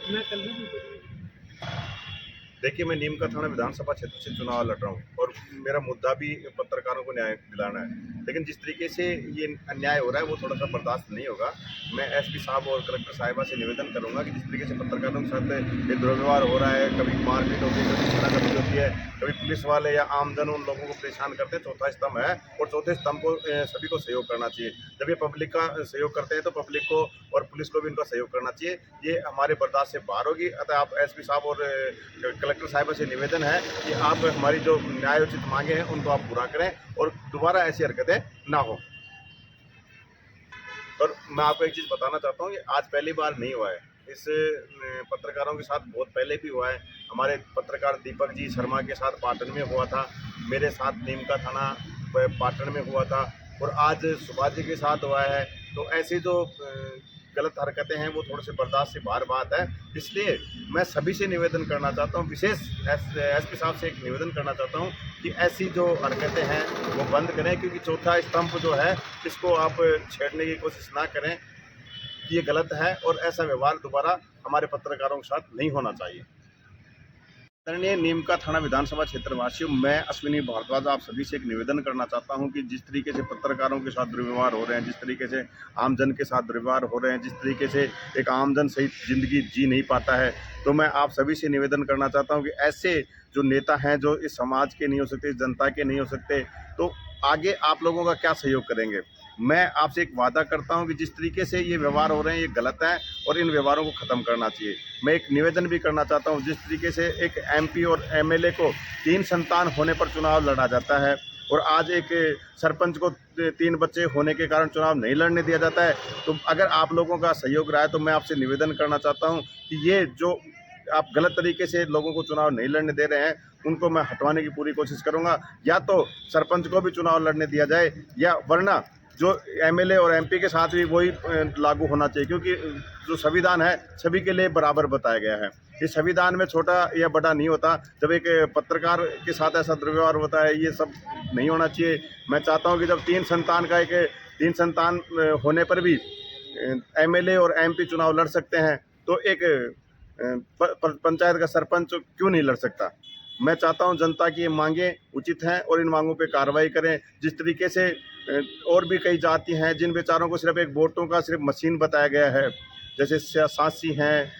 मैं कल भी देखिए, मैं नीम का थाना विधानसभा क्षेत्र से चुनाव लड़ रहा हूँ और मेरा मुद्दा भी पत्रकारों को न्याय दिलाना है। लेकिन जिस तरीके से ये अन्याय हो रहा है वो थोड़ा-सा बर्दाश्त नहीं होगा। मैं एसपी साहब और कलेक्टर साहिबा से निवेदन करूँगा कि जिस तरीके से पत्रकारों के साथ ये दुर्व्यवहार हो रहा है, कभी मारपीट होती है, कभी छीना-झपटी होती है, कभी पुलिस वाले या आमजन उन लोगों को परेशान करते हैं। चौथा स्तंभ है और चौथे स्तंभ को सभी को सहयोग करना चाहिए। जब ये पब्लिक का सहयोग करते हैं तो पब्लिक को और पुलिस को भी इनका सहयोग करना चाहिए। ये हमारे बर्दाश्त से बाहर होगी। अतः आप एसपी साहब और कलेक्टर साहिबा से निवेदन है कि आप हमारी जो न्यायोचित मांगे हैं उनको आप पूरा करें और दोबारा ऐसी हरकतें ना हो। और मैं आपको एक चीज़ बताना चाहता हूँ कि आज पहली बार नहीं हुआ है। इस पत्रकारों के साथ बहुत पहले भी हुआ है। हमारे पत्रकार दीपक जी शर्मा के साथ पाटन में हुआ था, मेरे साथ नीम का थाना पाटन में हुआ था और आज सुभाष जी के साथ हुआ है। तो ऐसी जो गलत हरकतें हैं वो थोड़े से बर्दाश्त से बाहर बात है। इसलिए मैं सभी से निवेदन करना चाहता हूँ, विशेष एसपी साहब से एक निवेदन करना चाहता हूँ कि ऐसी जो हरकतें हैं वो बंद करें, क्योंकि चौथा स्तंभ जो है इसको आप छेड़ने की कोशिश ना करें। ये गलत है और ऐसा व्यवहार दोबारा हमारे पत्रकारों के साथ नहीं होना चाहिए। आदरणीय नीम का थाना विधानसभा क्षेत्रवासियों, मैं अश्विनी भारद्वाज आप सभी से एक निवेदन करना चाहता हूं कि जिस तरीके से पत्रकारों के साथ दुर्व्यवहार हो रहे हैं, जिस तरीके से आमजन के साथ दुर्व्यवहार हो रहे हैं, जिस तरीके से एक आमजन सही ज़िंदगी जी नहीं पाता है, तो मैं आप सभी से निवेदन करना चाहता हूं कि ऐसे जो नेता हैं जो इस समाज के नहीं हो सकते, इस जनता के नहीं हो सकते, तो आगे आप लोगों का क्या सहयोग करेंगे। मैं आपसे एक वादा करता हूं कि जिस तरीके से ये व्यवहार हो रहे हैं ये गलत है और इन व्यवहारों को ख़त्म करना चाहिए। मैं एक निवेदन भी करना चाहता हूं, जिस तरीके से एक एमपी और एमएलए को 3 संतान होने पर चुनाव लड़ा जाता है और आज एक सरपंच को 3 बच्चे होने के कारण चुनाव नहीं लड़ने दिया जाता है, तो अगर आप लोगों का सहयोग रहा है तो मैं आपसे निवेदन करना चाहता हूं कि ये जो आप गलत तरीके से लोगों को चुनाव नहीं लड़ने दे रहे हैं उनको मैं हटवाने की पूरी कोशिश करूंगा। या तो सरपंच को भी चुनाव लड़ने दिया जाए या वरना जो एमएलए और एमपी के साथ भी वही लागू होना चाहिए, क्योंकि जो संविधान है सभी के लिए बराबर बताया गया है। इस संविधान में छोटा या बड़ा नहीं होता। जब एक पत्रकार के साथ ऐसा दुर्व्यवहार होता है ये सब नहीं होना चाहिए। मैं चाहता हूँ कि जब 3 संतान होने पर भी एमएलए और एमपी चुनाव लड़ सकते हैं तो एक पंचायत का सरपंच क्यों नहीं लड़ सकता। मैं चाहता हूं जनता की ये मांगें उचित हैं और इन मांगों पे कार्रवाई करें। जिस तरीके से और भी कई जाति हैं जिन बेचारों को सिर्फ एक वोटों का सिर्फ मशीन बताया गया है, जैसे सांसी हैं,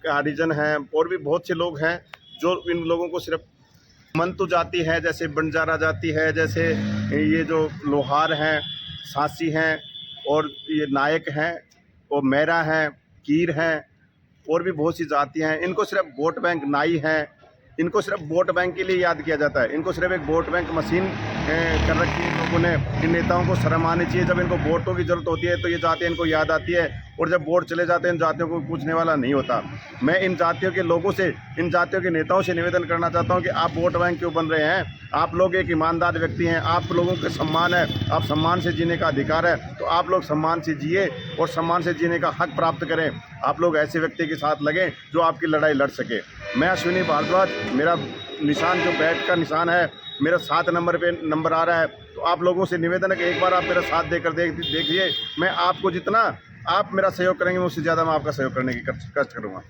हरिजन हैं और भी बहुत से लोग हैं जो इन लोगों को सिर्फ मंतु जाति है, जैसे बंजारा जाति है, जैसे ये जो लोहार हैं, सांसी हैं और ये नायक हैं और मेहरा हैं, कीर हैं और भी बहुत सी जातियाँ हैं। इनको सिर्फ वोट बैंक नाई हैं, इनको सिर्फ वोट बैंक के लिए याद किया जाता है। इनको सिर्फ एक वोट बैंक मशीन कर रखी है लोगों ने। इन नेताओं को शर्म आनी चाहिए। जब इनको वोटों की ज़रूरत होती है तो ये जातियाँ इनको याद आती है और जब वोट चले जाते हैं इन जातियों को पूछने वाला नहीं होता। मैं इन जातियों के लोगों से, इन जातियों के नेताओं से निवेदन करना चाहता हूँ कि आप वोट बैंक क्यों बन रहे हैं। आप लोग एक ईमानदार व्यक्ति हैं, आप लोगों के सम्मान है, आप सम्मान से जीने का अधिकार है, तो आप लोग सम्मान से जिए और सम्मान से जीने का हक प्राप्त करें। आप लोग ऐसे व्यक्ति के साथ लगें जो आपकी लड़ाई लड़ सके। मैं अश्विनी भारद्वाज, मेरा निशान जो बैट का निशान है, मेरा 7 नंबर पे नंबर आ रहा है। तो आप लोगों से निवेदन है कि एक बार आप मेरा साथ देकर देखिए। मैं आपको जितना आप मेरा सहयोग करेंगे उससे ज़्यादा मैं आपका सहयोग करने की कष्ट करूँगा।